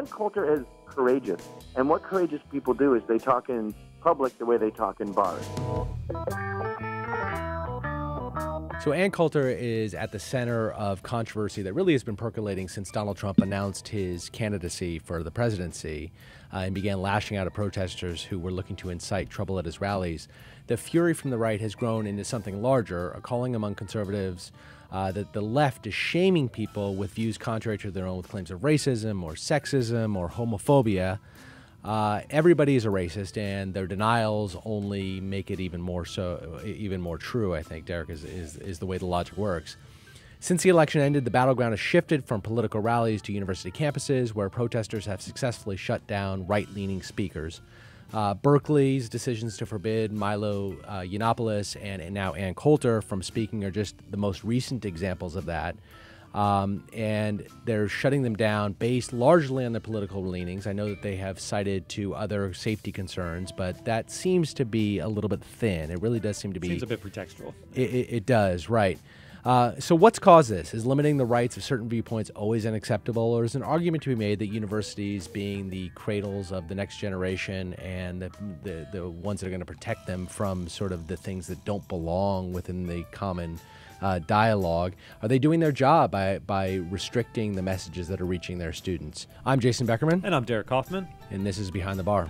Ann Coulter is courageous. And what courageous people do is they talk in public the way they talk in bars. So Ann Coulter is at the center of controversy that really has been percolating since Donald Trump announced his candidacy for the presidency and began lashing out at protesters who were looking to incite trouble at his rallies. The fury from the right has grown into something larger, a calling among conservatives that the left is shaming people with views contrary to their own, with claims of racism or sexism or homophobia. Everybody is a racist, and their denials only make it even more true, I think, Derek, is the way the logic works. Since the election ended, the battleground has shifted from political rallies to university campuses, where protesters have successfully shut down right-leaning speakers. Berkeley's decisions to forbid Milo Yiannopolous and now Ann Coulter from speaking are just the most recent examples of that. And they're shutting them down based largely on their political leanings. I know that they have cited to other safety concerns, but that seems to be a little bit thin. It really does seem to be. Seems a bit pretextual. It does, right. So what's caused this? Is limiting the rights of certain viewpoints always unacceptable, or is an argument to be made that universities, being the cradles of the next generation and the ones that are going to protect them from sort of the things that don't belong within the common dialogue, are they doing their job by restricting the messages that are reaching their students? I'm Jason Beckerman. And I'm Derek Kaufman. And this is Behind the Bar.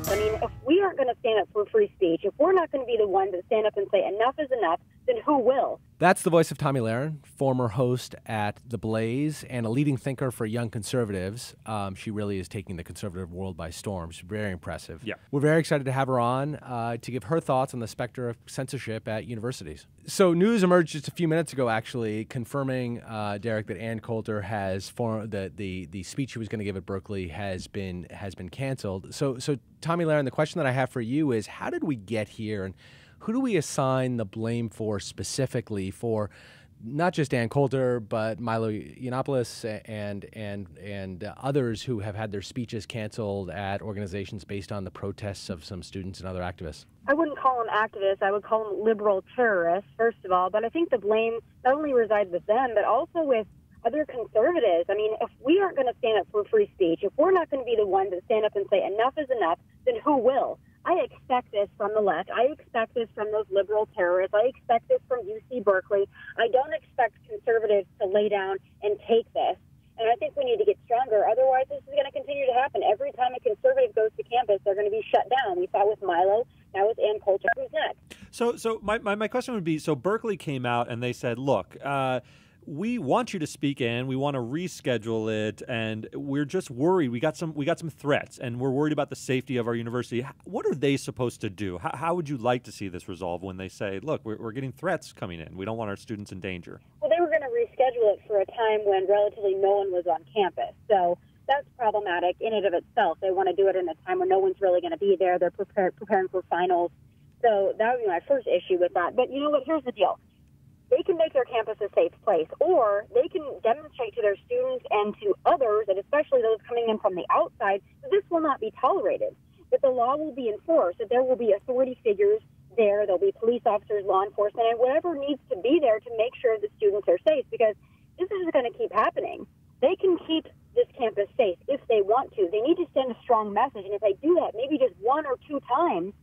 I mean, if we aren't going to stand up for free speech, if we're not going to be the ones that stand up and say enough is enough, then who will? That's the voice of Tomi Lahren, former host at The Blaze and a leading thinker for young conservatives. She really is taking the conservative world by storm. She's very impressive. Yeah. We're very excited to have her on to give her thoughts on the specter of censorship at universities. So news emerged just a few minutes ago, actually, confirming, Derek, that Ann Coulter has the speech she was going to give at Berkeley has been canceled. So Tomi Lahren, the question that I have for you is, how did we get here, and who do we assign the blame for specifically for not just Ann Coulter, but Milo Yiannopolous and others who have had their speeches canceled at organizations based on the protests of some students and other activists? I wouldn't call them activists. I would call them liberal terrorists, first of all. But I think the blame not only resides with them, but also with other conservatives. I mean, if we aren't going to stand up for free speech, if we're not going to be the ones that stand up and say enough is enough, then who will? I expect this from the left. I expect this from those liberal terrorists. I expect this from UC Berkeley. I don't expect conservatives to lay down and take this. And I think we need to get stronger. Otherwise, this is going to continue to happen. Every time a conservative goes to campus, they're going to be shut down. We saw with Milo. Now with Ann Coulter. Who's next? So my question would be, so Berkeley came out and they said, look, we want you to speak in. We want to reschedule it, and we're just worried. We got some threats, and we're worried about the safety of our university. What are they supposed to do? How would you like to see this resolved when they say, look, we're getting threats coming in. We don't want our students in danger? Well, they were going to reschedule it for a time when relatively no one was on campus. So that's problematic in and of itself. They want to do it in a time when no one's really going to be there. They're preparing for finals. So that would be my first issue with that. But you know what? Here's the deal. They can make their campus a safe place, or they can demonstrate to their students and to others, and especially those coming in from the outside, that this will not be tolerated, that the law will be enforced, that there will be authority figures there, there'll be police officers, law enforcement, and whatever needs to be there to make sure the students are safe, because this is going to keep happening. They can keep this campus safe if they want to. They need to send a strong message, and if they do that maybe just one or two times,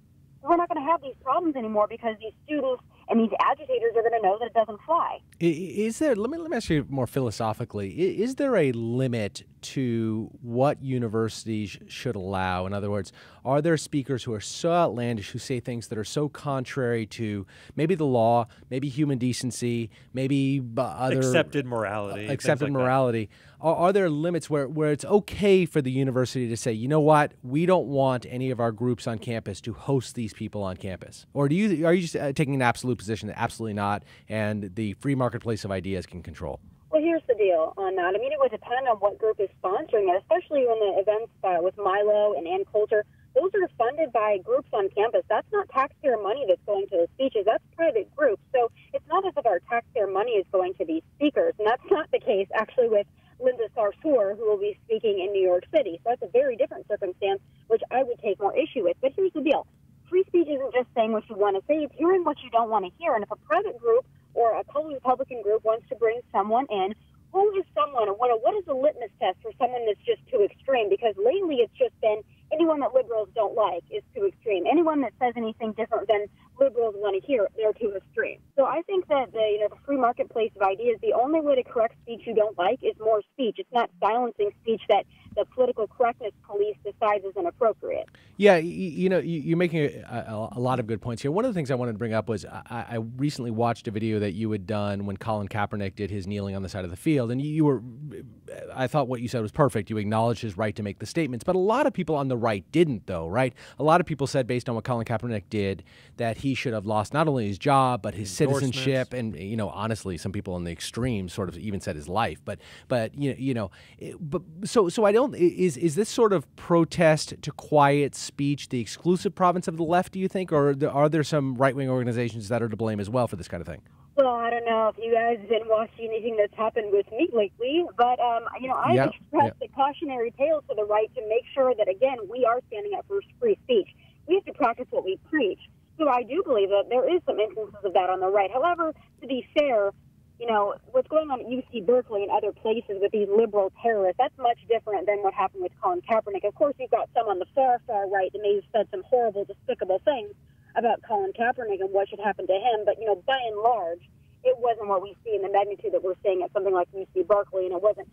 we're not going to have these problems anymore, because these students and these agitators are going to know that it doesn't fly. Is there? Let me ask you more philosophically. Is there a limit to what universities should allow? In other words, are there speakers who are so outlandish, who say things that are so contrary to maybe the law, maybe human decency, maybe other accepted morality? Accepted morality. Are there limits where it's okay for the university to say, you know what, we don't want any of our groups on campus to host these people on campus? Or are you just taking an absolute position that absolutely not, and the free marketplace of ideas can control? Well, here's the deal on that. I mean, it would depend on what group is sponsoring it, especially when the events with Milo and Ann Coulter, those are funded by groups on campus. That's not taxpayer money that's going to the speeches. That's private groups. So it's not as if our taxpayer money is going to these speakers, and that's not the case, actually, with Linda Sarsour, who will be speaking in New York City. So that's a very different circumstance, which I would take more issue with. But here's the deal. Free speech isn't just saying what you want to say. It's hearing what you don't want to hear. And if a private group or a public Republican group wants to bring someone in who is someone, or what is the litmus test for someone that's just too extreme? Because lately it's just been anyone that liberals don't like is too extreme. Anyone that says anything different than liberals want to hear, they're too extreme. So I think that the free marketplace of ideas, the only way to correct speech you don't like is more speech. It's not silencing speech that the political correctness police decides is inappropriate. Yeah, you're making a lot of good points here. One of the things I wanted to bring up was I recently watched a video that you had done when Colin Kaepernick did his kneeling on the side of the field, and I thought what you said was perfect. You acknowledged his right to make the statements, but a lot of people on the right didn't, though, right? A lot of people said, based on what Colin Kaepernick did, that he should have lost not only his job but his citizenship, and honestly, some people on the extreme sort of even said his life. But so I don't. Is this sort of protest to quiet speech the exclusive province of the left, do you think, or are there some right-wing organizations that are to blame as well for this kind of thing? Well, I don't know if you guys have been watching anything that's happened with me lately, but I've expressed a cautionary tale to the right to make sure that, again, we are standing up for free speech. We have to practice what we preach. So I do believe that there is some instances of that on the right. However, to be fair, what's going on at UC Berkeley and other places with these liberal terrorists, that's much different than what happened with Colin Kaepernick. Of course, you've got some on the far, far right that may have said some horrible, despicable things about Colin Kaepernick and what should happen to him. But, by and large, it wasn't what we see in the magnitude that we're seeing at something like UC Berkeley, and it wasn't,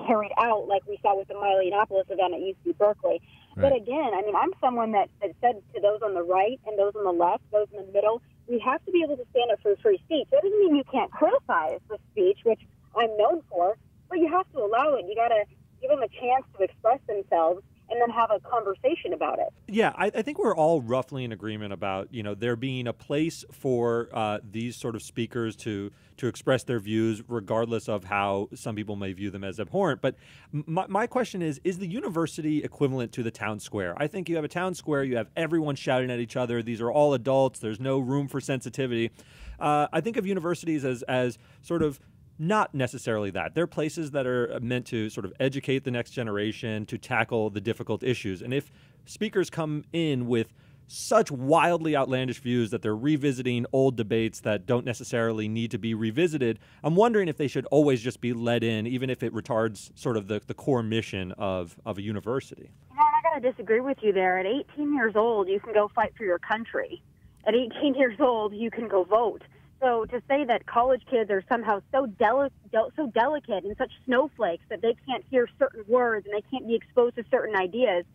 carried out like we saw with the Milo Yiannopolous event at UC Berkeley. Right. But again, I'm someone that said to those on the right and those on the left, those in the middle, we have to be able to stand up for free speech. That doesn't mean you can't criticize the speech, which I'm known for, but you have to allow it. You got to give them a chance to express themselves and then have a conversation about it. Yeah, I think we're all roughly in agreement about, there being a place for these sort of speakers to express their views, regardless of how some people may view them as abhorrent. But my question is the university equivalent to the town square? I think you have a town square, you have everyone shouting at each other. These are all adults. There's no room for sensitivity. I think of universities as sort of not necessarily that. They're places that are meant to sort of educate the next generation, to tackle the difficult issues. And if speakers come in with such wildly outlandish views that they're revisiting old debates that don't necessarily need to be revisited, I'm wondering if they should always just be let in, even if it retards sort of the core mission of a university. I got to disagree with you there. At 18 years old, you can go fight for your country. At 18 years old, you can go vote. So to say that college kids are somehow so delicate and such snowflakes that they can't hear certain words and they can't be exposed to certain ideas,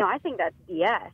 I think that's BS.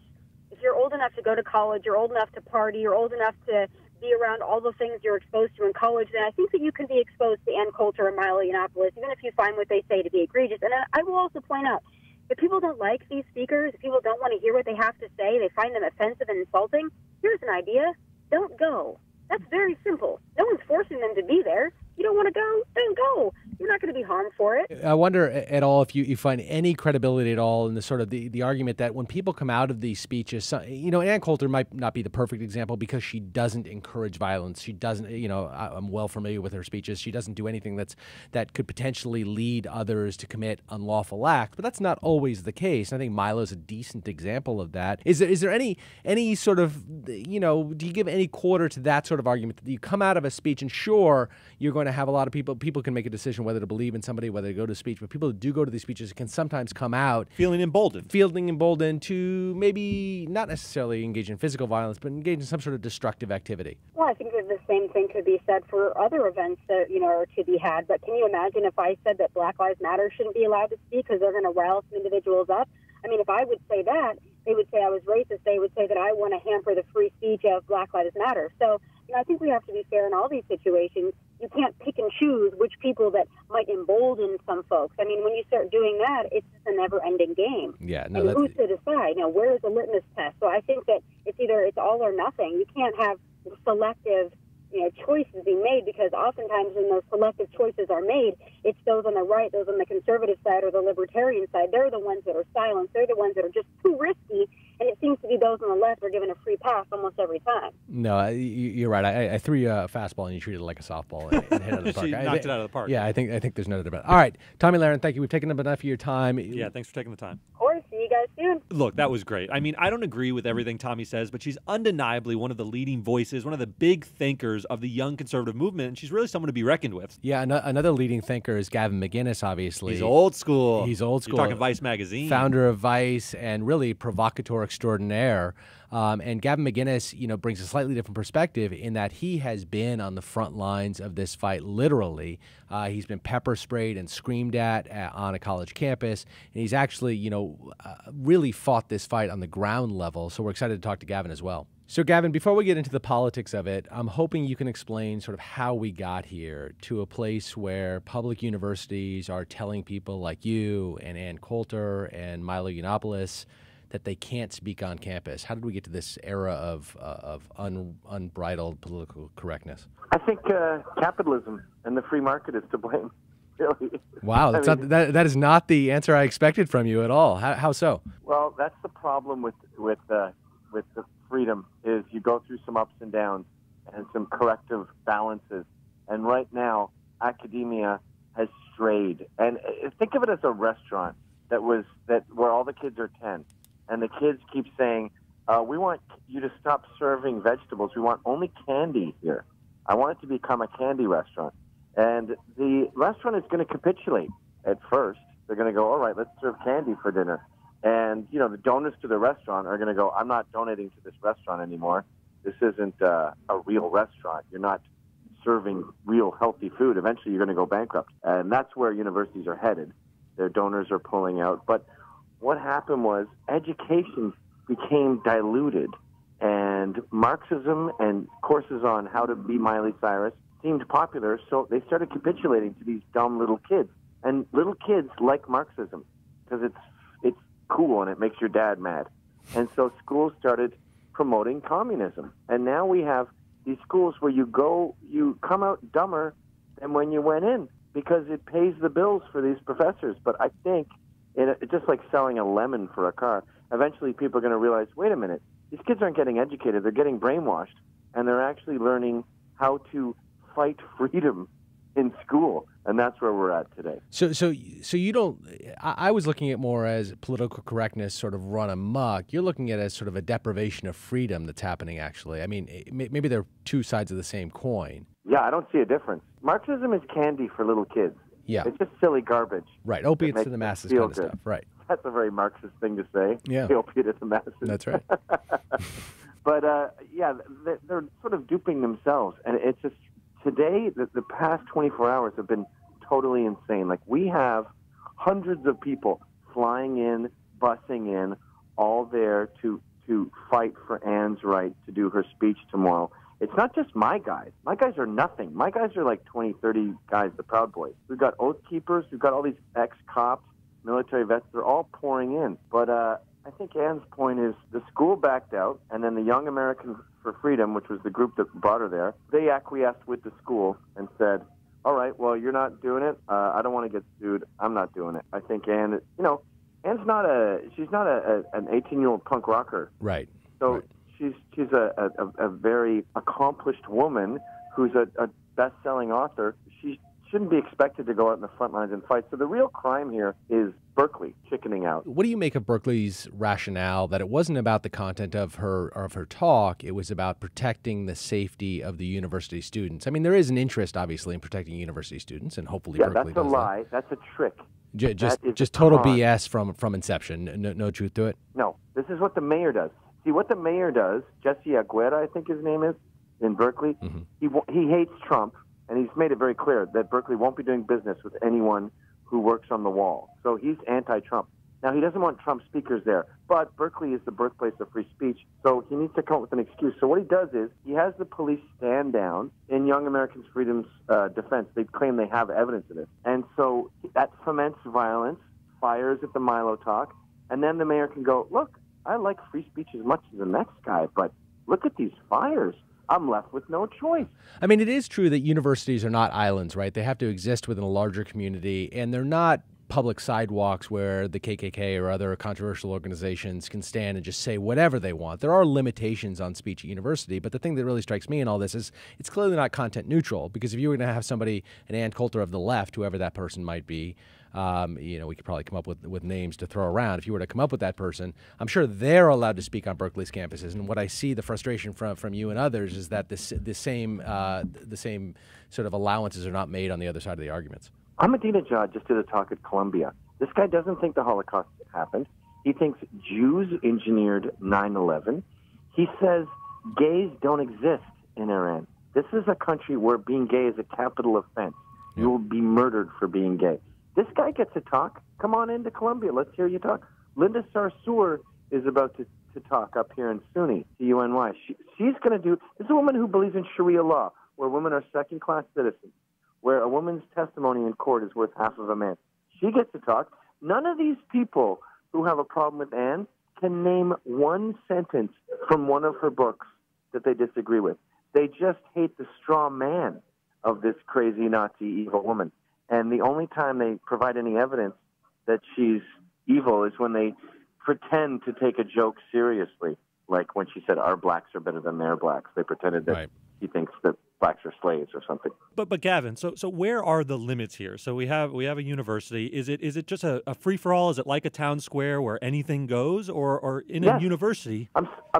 If you're old enough to go to college, you're old enough to party, you're old enough to be around all the things you're exposed to in college, then I think that you can be exposed to Coulter and Milo Yiannopolous, even if you find what they say to be egregious. And I will also point out, if people don't like these speakers, if people don't want to hear what they have to say, they find them offensive and insulting, here's an idea. Don't go. That's very simple. No one's forcing them to be there. You don't want to go? Don't go. You're not going to be harmed for it. I wonder at all if you find any credibility at all in the sort of the argument that when people come out of these speeches, Ann Coulter might not be the perfect example because she doesn't encourage violence. She doesn't, I'm well familiar with her speeches. She doesn't do anything that could potentially lead others to commit unlawful acts, but that's not always the case. I think Milo's a decent example of that. Is there any sort of, do you give any quarter to that sort of argument that you come out of a speech and sure, you're going to have a lot of people can make a decision whether to believe in somebody, whether to go to a speech, but people who do go to these speeches can sometimes come out feeling emboldened to maybe not necessarily engage in physical violence, but engage in some sort of destructive activity. Well, I think that the same thing could be said for other events that, are to be had. But can you imagine if I said that Black Lives Matter shouldn't be allowed to speak because they're going to rile some individuals up? If I would say that, they would say I was racist. They would say that I want to hamper the free speech of Black Lives Matter. So, I think we have to be fair in all these situations. You can't pick and choose which people that might embolden some folks. When you start doing that, it's just a never-ending game. Yeah, and who's to decide? Where is the litmus test? So I think that it's all or nothing. You can't have selective choices being made, because oftentimes when those selective choices are made, it's those on the right, those on the conservative side or the libertarian side. They're the ones that are silenced. They're the ones that are just too risky, and it seems to be those on the left are given a free pass almost every time. No, you're right. I threw you a fastball and you treated it like a softball and hit it out of the park. She knocked it out of the park. Yeah, I think there's no doubt about it. All right, Tommy Lahren, thank you. We've taken up enough of your time. Yeah, thanks for taking the time. Of course, see you guys. guys soon. Look, that was great. I mean, I don't agree with everything Tomi says, but she's undeniably one of the leading voices, one of the big thinkers of the young conservative movement, and she's really someone to be reckoned with. Yeah, another leading thinker is Gavin McInnes, obviously. He's old school. He's old school. You're talking Vice magazine. Founder of Vice and really provocateur extraordinaire. And Gavin McInnes, brings a slightly different perspective in that he has been on the front lines of this fight, literally. He's been pepper sprayed and screamed at on a college campus, and he's actually, really fought this fight on the ground level. So we're excited to talk to Gavin as well. So Gavin, before we get into the politics of it, I'm hoping you can explain sort of how we got here to a place where public universities are telling people like you and Ann Coulter and Milo Yiannopolous that they can't speak on campus. How did we get to this era of unbridled political correctness? I think capitalism and the free market is to blame. Really. Wow, that is not the answer I expected from you at all. How so? Well, that's the problem with the freedom is you go through some ups and downs and some corrective balances. And right now, academia has strayed. And think of it as a restaurant where all the kids are 10. And the kids keep saying, we want you to stop serving vegetables. We want only candy here. I want it to become a candy restaurant. And the restaurant is going to capitulate at first. They're going to go, all right, let's serve candy for dinner. And, the donors to the restaurant are going to go, I'm not donating to this restaurant anymore. This isn't a real restaurant. You're not serving real healthy food. Eventually you're going to go bankrupt. And that's where universities are headed. Their donors are pulling out. But what happened was education became diluted, and Marxism and courses on how to be Miley Cyrus seemed popular, so they started capitulating to these dumb little kids. And little kids like Marxism because it's cool and it makes your dad mad. And so schools started promoting communism. And now we have these schools where you come out dumber than when you went in because it pays the bills for these professors. But I think it's just like selling a lemon for a car. Eventually, people are going to realize, wait a minute, these kids aren't getting educated. They're getting brainwashed, and they're actually learning how to fight freedom in school, and that's where we're at today. So you don't. I was looking at more as political correctness sort of run amok. You're looking at it as sort of a deprivation of freedom that's happening. Actually, I mean, maybe they're two sides of the same coin. Yeah, I don't see a difference. Marxism is candy for little kids. Yeah. It's just silly garbage. Right. Opiates to the masses kind of stuff. Right. That's a very Marxist thing to say. Yeah. The opiate to the masses. That's right. But, they're sort of duping themselves. And it's just, today, the past 24 hours have been totally insane. Like, we have hundreds of people flying in, busing in, all there to fight for Ann's right to do her speech tomorrow. It's not just my guys. My guys are nothing. My guys are like 20, 30 guys, the Proud Boys. We've got Oath Keepers. We've got all these ex-cops, military vets. They're all pouring in. But I think Ann's point is the school backed out, and then the Young Americans for Freedom, which was the group that brought her there, they acquiesced with the school and said, all right, well, you're not doing it. I don't want to get sued. I'm not doing it. I think Ann, Ann's not she's not an 18-year-old punk rocker. Right. So. Right. She's a very accomplished woman who's a best-selling author. She shouldn't be expected to go out in the front lines and fight. So the real crime here is Berkeley chickening out. What do you make of Berkeley's rationale that it wasn't about the content of her talk, it was about protecting the safety of the university students? I mean, there is an interest, obviously, in protecting university students, and hopefully Berkeley does that. Yeah, that's a lie. That's a trick. Just total BS from inception. No truth to it? No. This is what the mayor does. See, what the mayor does, Jesse Aguirre, I think his name is, in Berkeley, he hates Trump, and he's made it very clear that Berkeley won't be doing business with anyone who works on the wall. So he's anti-Trump. Now, he doesn't want Trump speakers there, but Berkeley is the birthplace of free speech, so he needs to come up with an excuse. So what he does is he has the police stand down in Young Americans' Freedom's defense. They claim they have evidence of it. And so that foments violence, fires at the Milo talk, and then the mayor can go, look, I like free speech as much as the next guy, but look at these fires. I'm left with no choice. I mean, it is true that universities are not islands, right? They have to exist within a larger community, and they're not public sidewalks where the KKK or other controversial organizations can stand and just say whatever they want. There are limitations on speech at university, but the thing that really strikes me in all this is it's clearly not content neutral, because if you were going to have somebody, an Ann Coulter of the left, whoever that person might be, We could probably come up with names to throw around. If you were to come up with that person, I'm sure they're allowed to speak on Berkeley's campuses. And what I see, the frustration from you and others, is that the same sort of allowances are not made on the other side of the arguments. Ahmadinejad just did a talk at Columbia. This guy doesn't think the Holocaust happened. He thinks Jews engineered 9/11. He says gays don't exist in Iran. This is a country where being gay is a capital offense. Yeah. You will be murdered for being gay. This guy gets to talk. Come on into Columbia. Let's hear you talk. Linda Sarsour is about to talk up here in SUNY, CUNY. She's going to do, this is a woman who believes in Sharia law, where women are second-class citizens, where a woman's testimony in court is worth half of a man. She gets to talk. None of these people who have a problem with Anne can name one sentence from one of her books that they disagree with. They just hate the straw man of this crazy Nazi evil woman. And the only time they provide any evidence that she's evil is when they pretend to take a joke seriously. Like when she said, our blacks are better than their blacks. They pretended that he thinks that blacks are slaves or something. But Gavin, so where are the limits here? So we have a university. Is it just a free-for-all? Is it like a town square where anything goes? Or in a university,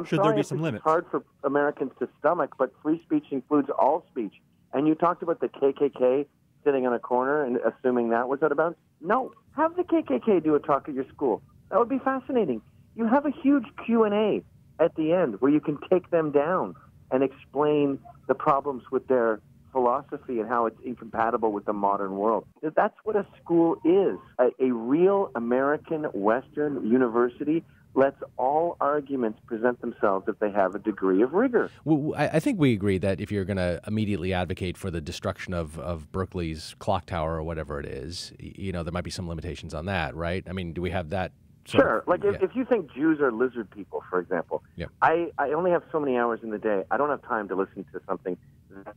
should there be some limits? It's hard for Americans to stomach, but free speech includes all speech. And you talked about the KKK sitting on a corner and assuming that was about. No, have the KKK do a talk at your school. That would be fascinating. You have a huge Q&A at the end where you can take them down and explain the problems with their philosophy and how it's incompatible with the modern world. That's what a school is. A real American Western university lets all arguments present themselves if they have a degree of rigor. Well, I think we agree that if you're going to immediately advocate for the destruction of Berkeley's clock tower or whatever it is, there might be some limitations on that, right? I mean, do we have that? Sure. If you think Jews are lizard people, for example, I only have so many hours in the day. I don't have time to listen to something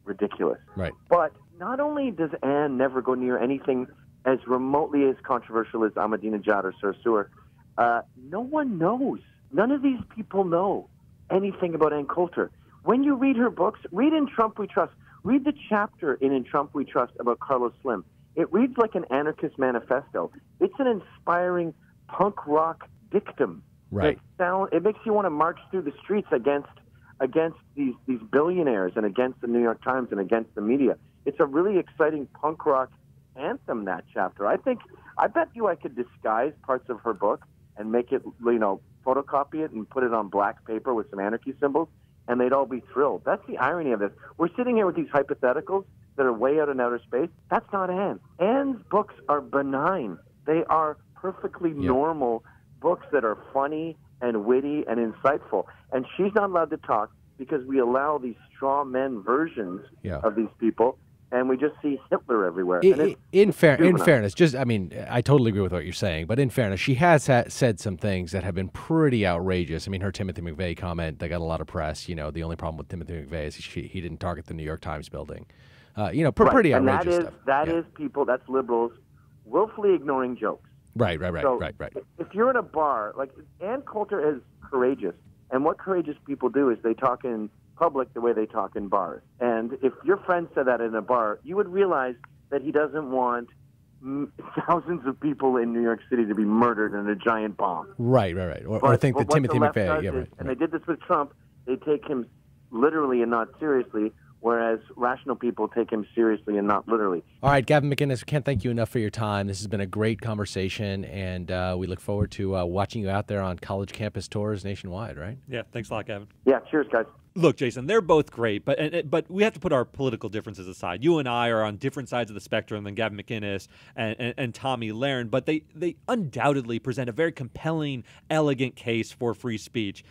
ridiculous. Right. But not only does Anne never go near anything as remotely as controversial as Ahmadinejad or Sarsour, no one knows. None of these people know anything about Ann Coulter. When you read her books, read In Trump We Trust. Read the chapter in Trump We Trust about Carlos Slim. It reads like an anarchist manifesto. It's an inspiring punk rock dictum. Right. It makes you want to march through the streets against these billionaires and against the New York Times and against the media. It's a really exciting punk rock anthem, that chapter. I bet you I could disguise parts of her book and make it, photocopy it and put it on black paper with some anarchy symbols, and they'd all be thrilled. That's the irony of this. We're sitting here with these hypotheticals that are way out in outer space. That's not Anne. Anne's books are benign. They are perfectly normal books that are funny and witty and insightful. And she's not allowed to talk because we allow these straw men versions of these people, and we just see Hitler everywhere. In fairness, I totally agree with what you're saying, but in fairness, she has said some things that have been pretty outrageous. I mean, her Timothy McVeigh comment, that got a lot of press. The only problem with Timothy McVeigh is he didn't target the New York Times building. Pretty outrageous stuff. That is people, that's liberals willfully ignoring jokes. Right. If you're in a bar, like Ann Coulter is courageous, and what courageous people do is they talk in public the way they talk in bars. And if your friend said that in a bar, you would realize that he doesn't want thousands of people in New York City to be murdered in a giant bomb. Right. Or think that Timothy McVeigh. And they did this with Trump. They take him literally and not seriously, whereas rational people take him seriously and not literally. All right, Gavin McInnes, can't thank you enough for your time. This has been a great conversation, and we look forward to watching you out there on college campus tours nationwide, right? Yeah, thanks a lot, Gavin. Yeah, cheers, guys. Look, Jason, they're both great, but we have to put our political differences aside. You and I are on different sides of the spectrum than Gavin McInnes and Tomi Lahren, but they undoubtedly present a very compelling, elegant case for free speech.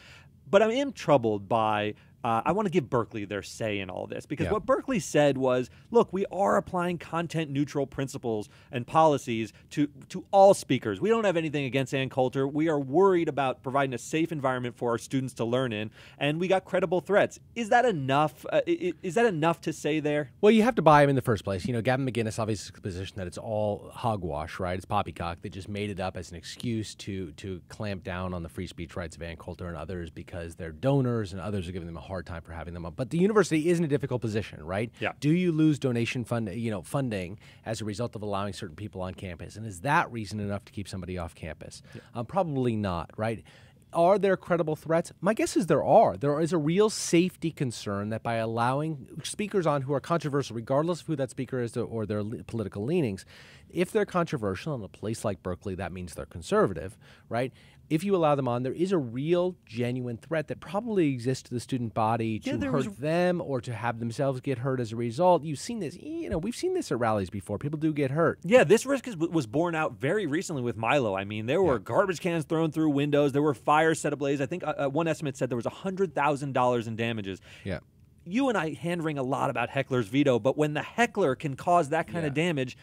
But I am troubled by I want to give Berkeley their say in all this, because what Berkeley said was, look, we are applying content-neutral principles and policies to all speakers. We don't have anything against Ann Coulter. We are worried about providing a safe environment for our students to learn in, and we got credible threats. Is that enough? Is that enough to say there? Well, you have to buy him in the first place. Gavin McInnes obviously took the position that it's all hogwash, right? It's poppycock. They just made it up as an excuse to clamp down on the free speech rights of Ann Coulter and others because they're donors and others are giving them a hard time for having them on. But the university is in a difficult position, right? Yeah. Do you lose donation funding as a result of allowing certain people on campus? And is that reason enough to keep somebody off campus? Yeah. Probably not, right? Are there credible threats? My guess is there are. There is a real safety concern that by allowing speakers on who are controversial, regardless of who that speaker is or their political leanings, if they're controversial in a place like Berkeley, that means they're conservative, right? If you allow them on, there is a real, genuine threat that probably exists to the student body to hurt them or to have themselves get hurt as a result. You've seen this, we've seen this at rallies before. People do get hurt. Yeah, this risk was borne out very recently with Milo. I mean, there were garbage cans thrown through windows. There were fires set ablaze. I think one estimate said there was $100,000 in damages. Yeah. You and I hand-wring a lot about heckler's veto, but when the heckler can cause that kind of damage,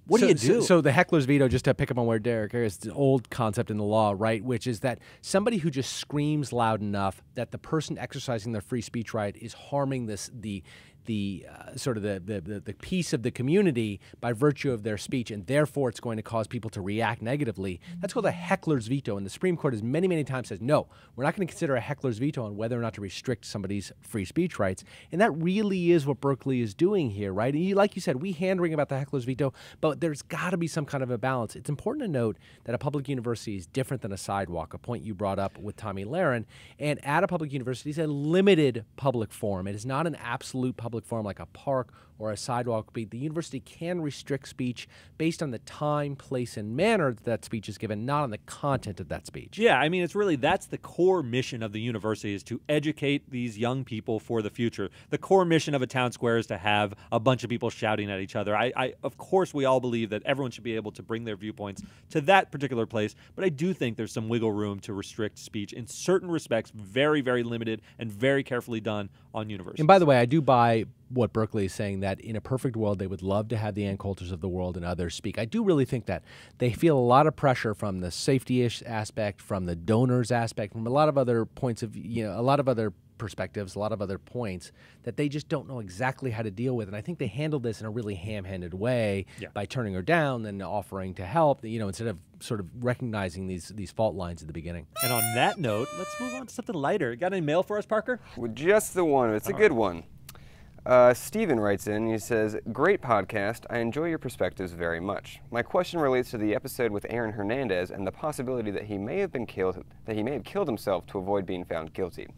what do you do? So the heckler's veto, just to pick up on where Derek is, it's an old concept in the law, right, which is that somebody who just screams loud enough that the person exercising their free speech right is harming the peace of the community by virtue of their speech, and therefore it's going to cause people to react negatively. That's called a heckler's veto, and the Supreme Court has many, many times says, no, we're not going to consider a heckler's veto on whether or not to restrict somebody's free speech rights, and that really is what Berkeley is doing here, right? And like you said, we hand-wring about the heckler's veto, but there's got to be some kind of a balance. It's important to note that a public university is different than a sidewalk, a point you brought up with Tomi Lahren, and at a public university, it's a limited public forum. It is not an absolute public forum like a park or a sidewalk. The university can restrict speech based on the time, place, and manner that speech is given, not on the content of that speech. Yeah, I mean, that's the core mission of the university, is to educate these young people for the future. The core mission of a town square is to have a bunch of people shouting at each other. Of course, we all believe that everyone should be able to bring their viewpoints to that particular place, but I do think there's some wiggle room to restrict speech in certain respects, very, very limited and very carefully done on universities. And by the way, I do buy what Berkeley is saying, that in a perfect world, they would love to have the Ann Coulters of the world and others speak. I do really think that they feel a lot of pressure from the safety-ish aspect, from the donors aspect, from a lot of other points of, a lot of other perspectives, a lot of other points that they just don't know exactly how to deal with. And I think they handled this in a really ham-handed way by turning her down and offering to help, instead of sort of recognizing these fault lines at the beginning. And on that note, let's move on to something lighter. Got any mail for us, Parker? Well, just the one. It's a good one. Steven writes in, he says, "Great podcast. I enjoy your perspectives very much. My question relates to the episode with Aaron Hernandez and the possibility that he may have killed himself to avoid being found guilty.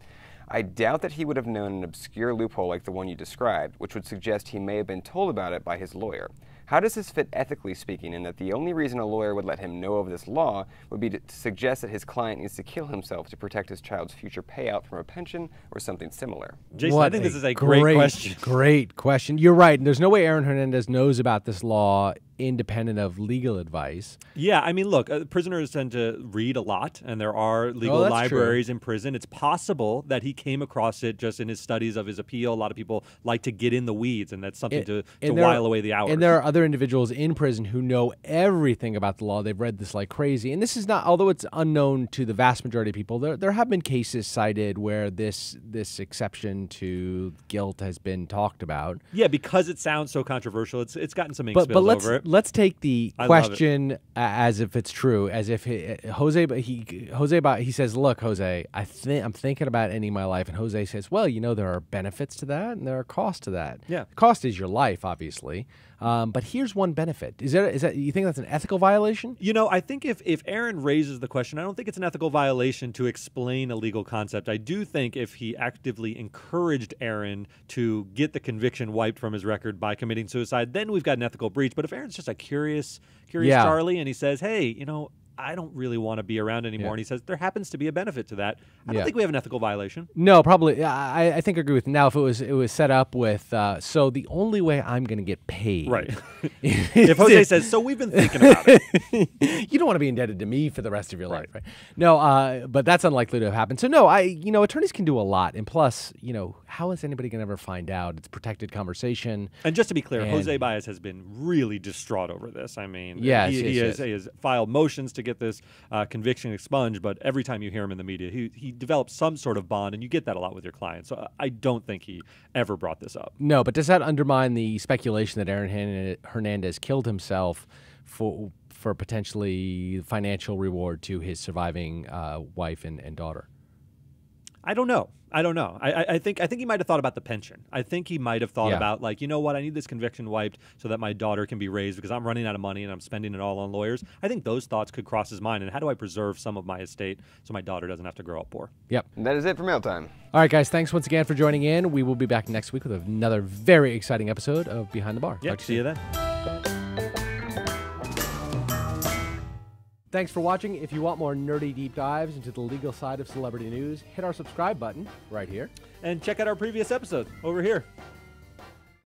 I doubt that he would have known an obscure loophole like the one you described, which would suggest he may have been told about it by his lawyer. How does this fit ethically speaking, in that the only reason a lawyer would let him know of this law would be to suggest that his client needs to kill himself to protect his child's future payout from a pension or something similar?" Jason, I think this is a great question. Great question. You're right. There's no way Aaron Hernandez knows about this law independent of legal advice. Yeah, I mean, look, prisoners tend to read a lot, and there are legal libraries in prison. It's possible that he came across it just in his studies of his appeal. A lot of people like to get in the weeds, and that's something to while away the hours. And there are other individuals in prison who know everything about the law. They've read this like crazy. And this is not, although it's unknown to the vast majority of people, there have been cases cited where this exception to guilt has been talked about. Yeah, because it sounds so controversial, it's gotten some ink spills over it. Let's take the question as if it's true, as if he says, "Look, Jose, I'm thinking about ending my life," and Jose says, "Well, there are benefits to that and there are costs to that. Yeah, the cost is your life, obviously, but here's one benefit. Is that you think that's an ethical violation?" I think if Aaron raises the question, I don't think it's an ethical violation to explain a legal concept. I do think if he actively encouraged Aaron to get the conviction wiped from his record by committing suicide, then we've got an ethical breach. But if Aaron's just a curious Charlie, and he says, "Hey, I don't really want to be around anymore," and he says there happens to be a benefit to that, I don't think we have an ethical violation. No, probably. I think I agree with. Now, if it was set up with, so the only way I'm going to get paid, right? If Jose says, "So we've been thinking about it," you don't want to be indebted to me for the rest of your life, right? No, but that's unlikely to happen. So no, attorneys can do a lot, and plus, how is anybody going to ever find out? It's protected conversation. And just to be clear, Jose Baez has been really distraught over this. I mean, he has filed motions to get this conviction expunged, but every time you hear him in the media, he develops some sort of bond, and you get that a lot with your clients. So I don't think he ever brought this up. No, but does that undermine the speculation that Aaron Hernandez killed himself for potentially financial reward to his surviving wife and daughter? I don't know. I don't know. I think he might have thought about the pension. I think he might have thought Yeah. about, like, you know what, I need this conviction wiped so that my daughter can be raised because I'm running out of money and I'm spending it all on lawyers. I think those thoughts could cross his mind. And how do I preserve some of my estate so my daughter doesn't have to grow up poor? Yep. And that is it for Mail Time. All right, guys. Thanks once again for joining in. We will be back next week with another very exciting episode of Behind the Bar. Yeah, Talk to see you then. Thanks for watching. If you want more nerdy deep dives into the legal side of celebrity news, hit our subscribe button right here. And check out our previous episode over here.